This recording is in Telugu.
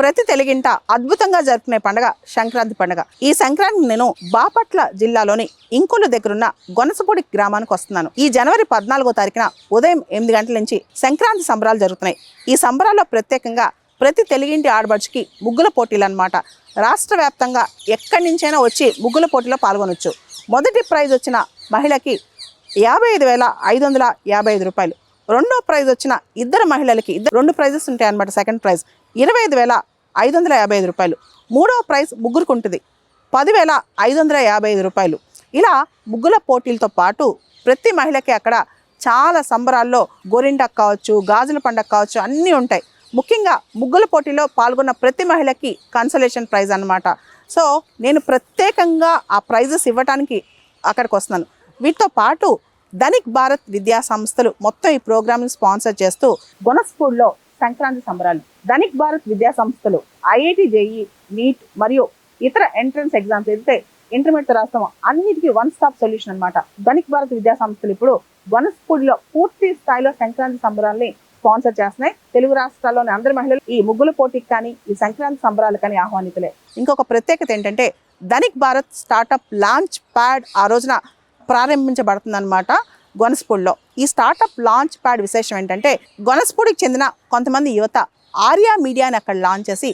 ప్రతి తెలుగింట అద్భుతంగా జరుపుకునే పండుగ సంక్రాంతి పండుగ. ఈ సంక్రాంతి నేను బాపట్ల జిల్లాలోని ఇంకొల్లు దగ్గరున్న గొనసపూడి గ్రామానికి వస్తున్నాను. ఈ జనవరి 14వ తారీఖున ఉదయం 8 గంటల నుంచి సంక్రాంతి సంబరాలు జరుగుతున్నాయి. ఈ సంబరాల్లో ప్రత్యేకంగా ప్రతి తెలుగింటి ఆడబడుచుకి ముగ్గుల పోటీలు అన్నమాట. రాష్ట్ర వ్యాప్తంగా ఎక్కడి నుంచైనా వచ్చి ముగ్గుల పోటీలో పాల్గొనవచ్చు. మొదటి ప్రైజ్ వచ్చిన మహిళకి 55,555 రూపాయలు. రెండో ప్రైజ్ వచ్చిన ఇద్దరు మహిళలకి రెండు ప్రైజెస్ ఉంటాయి అన్నమాట. సెకండ్ ప్రైజ్ 25,555 రూపాయలు. మూడో ప్రైజ్ ముగ్గురికి ఉంటుంది 10,555 రూపాయలు. ఇలా ముగ్గుల పోటీలతో పాటు ప్రతి మహిళకి అక్కడ చాలా సంబరాల్లో గోరింటాకు కావచ్చు, గాజుల పండగ కావచ్చు, అన్నీ ఉంటాయి. ముఖ్యంగా ముగ్గుల పోటీలో పాల్గొన్న ప్రతి మహిళకి కన్సలేషన్ ప్రైజ్ అన్నమాట. సో నేను ప్రత్యేకంగా ఆ ప్రైజెస్ ఇవ్వడానికి అక్కడికి వస్తున్నాను. వీటితో పాటు ధనిక్ భారత్ విద్యా సంస్థలు మొత్తం ఈ ప్రోగ్రామ్ని స్పాన్సర్ చేస్తూ గొనసపూడిలో సంక్రాంతి సంబరాలు. ధనిక్ భారత్ విద్యా సంస్థలు IIT JEE నీట్ మరియు ఇతర ఎంట్రన్స్ ఎగ్జామ్స్ ఏదైతే ఇంటర్మీడియట్ రాస్తామో అన్నిటికీ వన్ స్టాప్ సొల్యూషన్ అన్నమాట. ధనిక్ భారత్ విద్యా సంస్థలు ఇప్పుడు గొనసపూడిలో పూర్తి స్థాయిలో సంక్రాంతి సంబరాల్ని స్పాన్సర్ చేస్తున్నాయి. తెలుగు రాష్ట్రాల్లోని అందరి మహిళలు ఈ ముగ్గుల పోటీకి కానీ ఈ సంక్రాంతి సంబరాలు కానీ ఆహ్వానితులే. ఇంకొక ప్రత్యేకత ఏంటంటే Dhanik Bharat startup launch pad ఆ రోజున ప్రారంభించబడుతుందన్నమాట గొనసపూడిలో. ఈ స్టార్టప్ లాంచ్ ప్యాడ్ విశేషం ఏంటంటే గొనసపూడికి చెందిన కొంతమంది యువత ఆర్యా మీడియాని అక్కడ లాంచ్ చేసి